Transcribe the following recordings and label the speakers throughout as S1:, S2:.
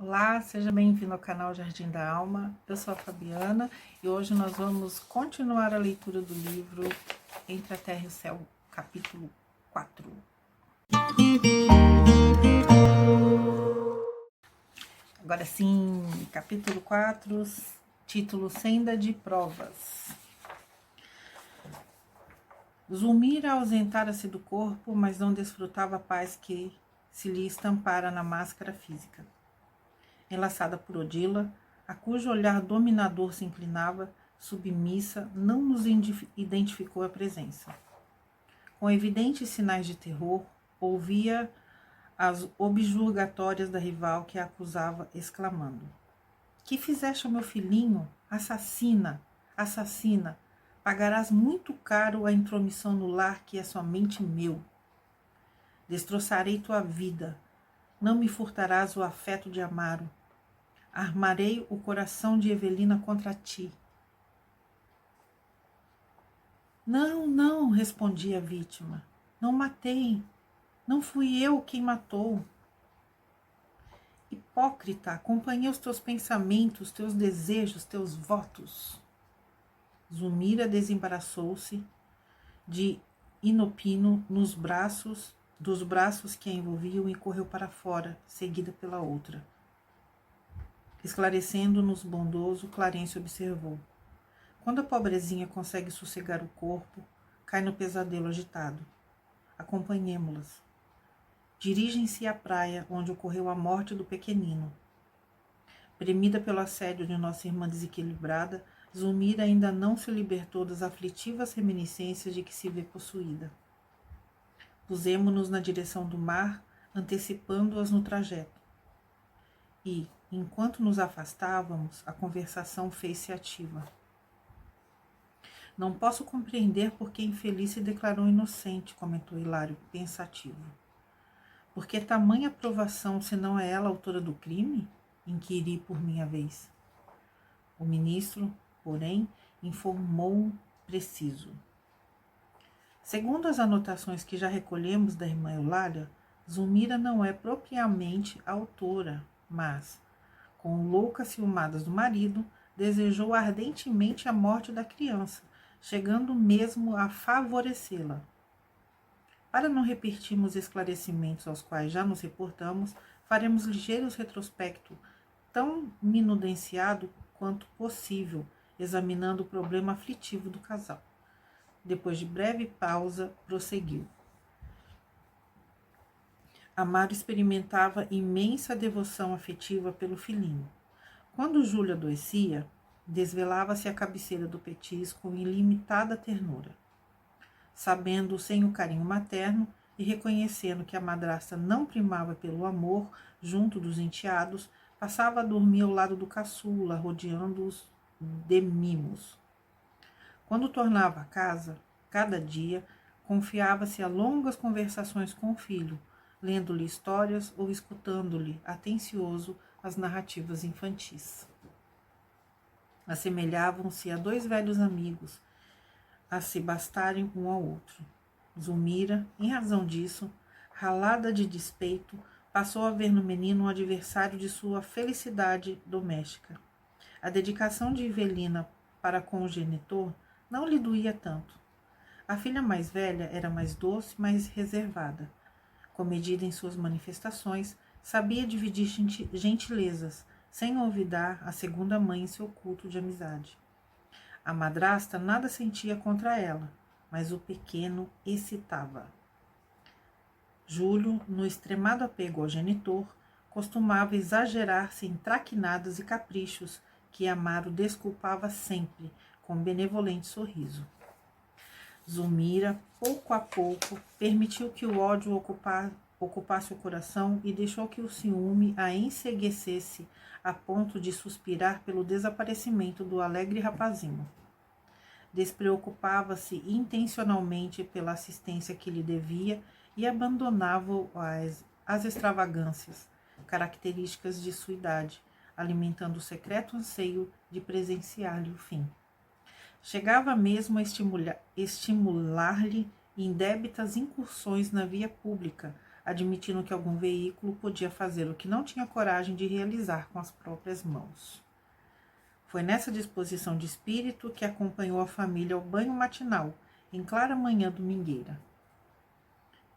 S1: Olá, seja bem-vindo ao canal Jardim da Alma. Eu sou a Fabiana e hoje nós vamos continuar a leitura do livro Entre a Terra e o Céu, capítulo 4. Agora sim, capítulo 4, título Senda de Provas. Zulmira ausentara-se do corpo, mas não desfrutava a paz que se lhe estampara na máscara física. Enlaçada por Odila, a cujo olhar dominador se inclinava, submissa, não nos identificou a presença. Com evidentes sinais de terror, ouvia as objurgatórias da rival que a acusava, exclamando: "Que fizeste ao meu filhinho? Assassina! Assassina! Pagarás muito caro a intromissão no lar que é somente meu. Destroçarei tua vida. Não me furtarás o afeto de Amaro. Armarei o coração de Evelina contra ti." "Não, não", respondia a vítima. "Não matei. Não fui eu quem matou." "Hipócrita, acompanhei os teus pensamentos, teus desejos, teus votos." Zulmira desembaraçou-se de inopino dos braços que a envolviam e correu para fora, seguida pela outra. Esclarecendo-nos bondoso, Clarencio observou: "Quando a pobrezinha consegue sossegar o corpo, cai no pesadelo agitado. Acompanhemo-las. Dirigem-se à praia, onde ocorreu a morte do pequenino. Premida pelo assédio de nossa irmã desequilibrada, Zulmira ainda não se libertou das aflitivas reminiscências de que se vê possuída. Pusemo-nos na direção do mar, antecipando-as no trajeto. E, enquanto nos afastávamos, a conversação fez-se ativa. "Não posso compreender por que a infeliz se declarou inocente", comentou Hilário, pensativo. "Por que tamanha provação, se não é ela a autora do crime?" inquiri por minha vez. O ministro, porém, informou preciso. "Segundo as anotações que já recolhemos da irmã Eulália, Zulmira não é propriamente a autora, mas, com loucas ciumadas do marido, desejou ardentemente a morte da criança, chegando mesmo a favorecê-la. Para não repetirmos esclarecimentos aos quais já nos reportamos, faremos ligeiros retrospecto, tão minudenciado quanto possível, examinando o problema aflitivo do casal." Depois de breve pausa, prosseguiu: "Amaro experimentava imensa devoção afetiva pelo filhinho. Quando Júlia adoecia, desvelava-se à cabeceira do Petis com ilimitada ternura. Sabendo sem o carinho materno e reconhecendo que a madrasta não primava pelo amor junto dos enteados, passava a dormir ao lado do caçula, rodeando-os de mimos. Quando tornava a casa, cada dia, confiava-se a longas conversações com o filho, lendo-lhe histórias ou escutando-lhe, atencioso, as narrativas infantis. Assemelhavam-se a dois velhos amigos, a se bastarem um ao outro. Zulmira, em razão disso, ralada de despeito, passou a ver no menino um adversário de sua felicidade doméstica. A dedicação de Evelina para com o genitor não lhe doía tanto. A filha mais velha era mais doce, mais reservada. Comedida em suas manifestações, sabia dividir gentilezas, sem olvidar a segunda mãe em seu culto de amizade. A madrasta nada sentia contra ela, mas o pequeno excitava. Júlio, no extremado apego ao genitor, costumava exagerar-se em traquinadas e caprichos que Amaro desculpava sempre, com benevolente sorriso. Zulmira, pouco a pouco, permitiu que o ódio ocupasse o coração e deixou que o ciúme a enceguecesse a ponto de suspirar pelo desaparecimento do alegre rapazinho. Despreocupava-se intencionalmente pela assistência que lhe devia e abandonava-o às extravagâncias, características de sua idade, alimentando o secreto anseio de presenciar-lhe o fim. Chegava mesmo a estimular-lhe indébitas incursões na via pública, admitindo que algum veículo podia fazer o que não tinha coragem de realizar com as próprias mãos. Foi nessa disposição de espírito que acompanhou a família ao banho matinal, em clara manhã domingueira.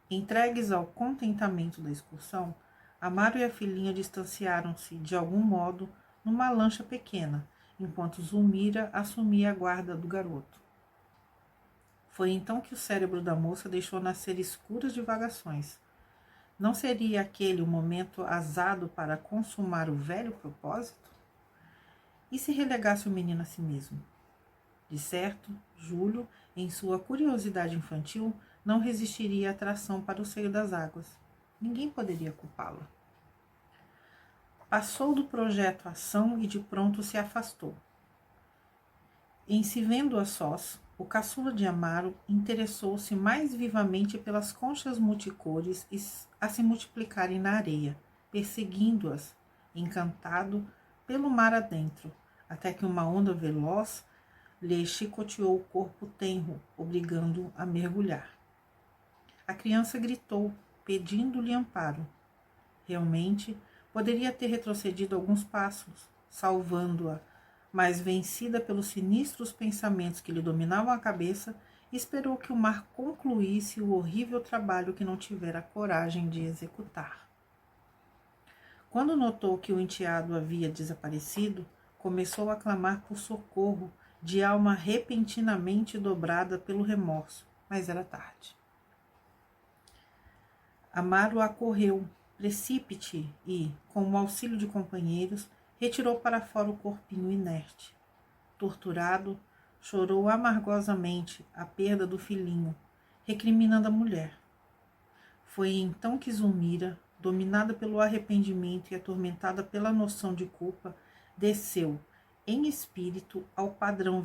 S1: Entregues ao contentamento da excursão, Amaro e a filhinha distanciaram-se, de algum modo, numa lancha pequena, enquanto Zulmira assumia a guarda do garoto. Foi então que o cérebro da moça deixou nascer escuras divagações. Não seria aquele o momento azado para consumar o velho propósito? E se relegasse o menino a si mesmo? De certo, Júlio, em sua curiosidade infantil, não resistiria à atração para o seio das águas. Ninguém poderia culpá-la. Passou do projeto à ação e de pronto se afastou. Em se vendo a sós, o caçula de Amaro interessou-se mais vivamente pelas conchas multicores a se multiplicarem na areia, perseguindo-as, encantado, pelo mar adentro, até que uma onda veloz lhe chicoteou o corpo tenro, obrigando-o a mergulhar. A criança gritou, pedindo-lhe amparo. Realmente, poderia ter retrocedido alguns passos, salvando-a, mas, vencida pelos sinistros pensamentos que lhe dominavam a cabeça, esperou que o mar concluísse o horrível trabalho que não tivera coragem de executar. Quando notou que o enteado havia desaparecido, começou a clamar por socorro, de alma repentinamente dobrada pelo remorso, mas era tarde. Amaro acorreu, precípite e, com o auxílio de companheiros, retirou para fora o corpinho inerte. Torturado, chorou amargosamente a perda do filhinho, recriminando a mulher. Foi então que Zulmira, dominada pelo arrependimento e atormentada pela noção de culpa, desceu, em espírito, ao padrão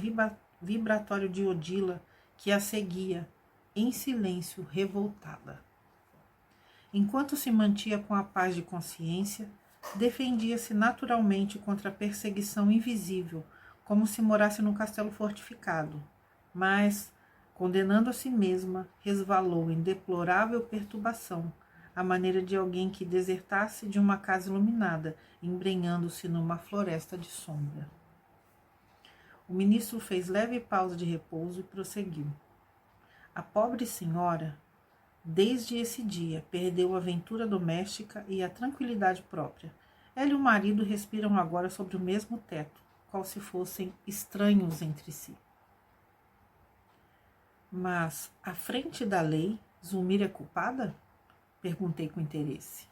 S1: vibratório de Odila, que a seguia, em silêncio, revoltada. Enquanto se mantinha com a paz de consciência, defendia-se naturalmente contra a perseguição invisível, como se morasse num castelo fortificado, mas, condenando a si mesma, resvalou em deplorável perturbação, à maneira de alguém que desertasse de uma casa iluminada, embrenhando-se numa floresta de sombra. O ministro fez leve pausa de repouso e prosseguiu. A pobre senhora, desde esse dia, perdeu a ventura doméstica e a tranquilidade própria. Ela e o marido respiram agora sobre o mesmo teto, qual se fossem estranhos entre si. Mas, à frente da lei, Zulmira é culpada? Perguntei com interesse.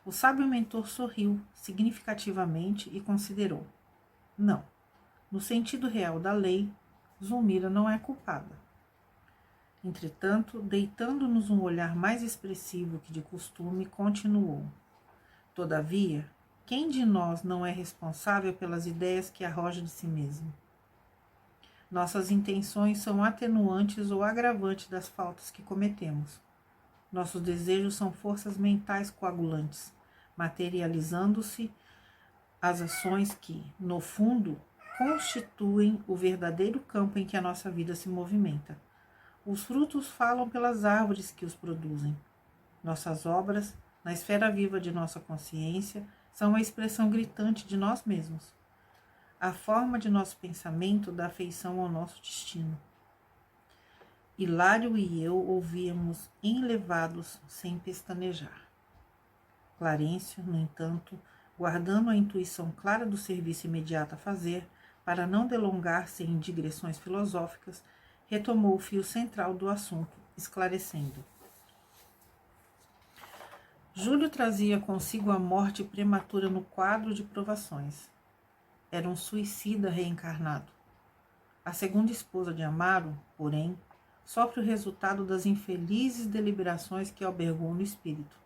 S1: O sábio mentor sorriu significativamente e considerou. Não, no sentido real da lei, Zulmira não é culpada. Entretanto, deitando-nos um olhar mais expressivo que de costume, continuou. Todavia, quem de nós não é responsável pelas ideias que arroja de si mesmo? Nossas intenções são atenuantes ou agravantes das faltas que cometemos. Nossos desejos são forças mentais coagulantes, materializando-se as ações que, no fundo, constituem o verdadeiro campo em que a nossa vida se movimenta. Os frutos falam pelas árvores que os produzem. Nossas obras, na esfera viva de nossa consciência, são a expressão gritante de nós mesmos. A forma de nosso pensamento dá feição ao nosso destino. Hilário e eu ouvíamos enlevados sem pestanejar. Clarencio, no entanto, guardando a intuição clara do serviço imediato a fazer, para não delongar-se em digressões filosóficas, retomou o fio central do assunto, esclarecendo. Júlio trazia consigo a morte prematura no quadro de provações. Era um suicida reencarnado. A segunda esposa de Amaro, porém, sofre o resultado das infelizes deliberações que albergou no espírito.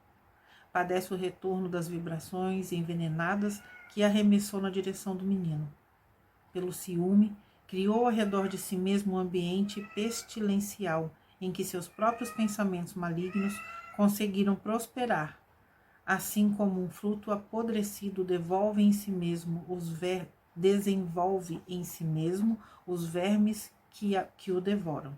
S1: Padece o retorno das vibrações envenenadas que arremessou na direção do menino. Pelo ciúme, criou ao redor de si mesmo um ambiente pestilencial em que seus próprios pensamentos malignos conseguiram prosperar, assim como um fruto apodrecido desenvolve em si mesmo os vermes que o devoram.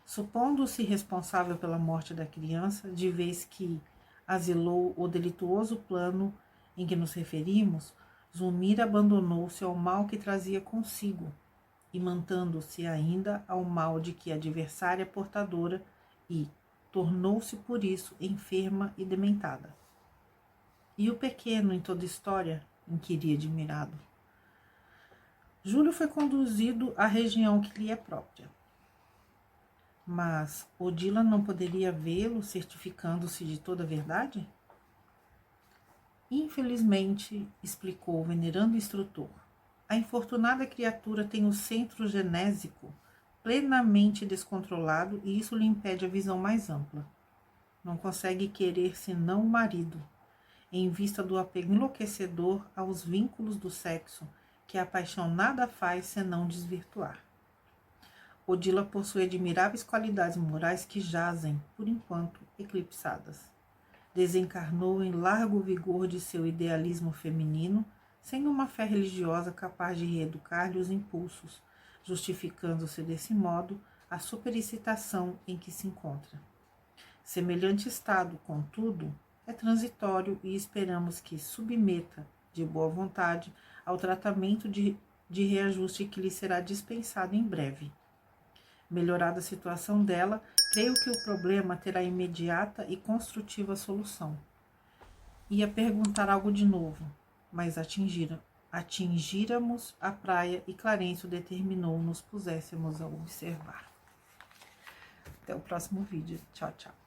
S1: Supondo-se responsável pela morte da criança, de vez que asilou o delituoso plano em que nos referimos, Zulmira abandonou-se ao mal que trazia consigo, e mantando-se ainda ao mal de que a adversária portadora, e tornou-se por isso enferma e dementada. E o pequeno em toda a história? Inquiria admirado. Júlio foi conduzido à região que lhe é própria. Mas Odila não poderia vê-lo, certificando-se de toda a verdade? Infelizmente, explicou o venerando instrutor, a infortunada criatura tem o centro genésico plenamente descontrolado e isso lhe impede a visão mais ampla. Não consegue querer senão o marido, em vista do apego enlouquecedor aos vínculos do sexo, que a paixão nada faz senão desvirtuar. Odila possui admiráveis qualidades morais que jazem, por enquanto, eclipsadas. Desencarnou em largo vigor de seu idealismo feminino, sem uma fé religiosa capaz de reeducar-lhe os impulsos, justificando-se desse modo a superexcitação em que se encontra. Semelhante estado, contudo, é transitório e esperamos que submeta, de boa vontade, ao tratamento de reajuste que lhe será dispensado em breve. Melhorada a situação dela, creio que o problema terá imediata e construtiva solução. Ia perguntar algo de novo, mas atingíramos a praia e Clarencio determinou nos puséssemos a observar. Até o próximo vídeo. Tchau, tchau.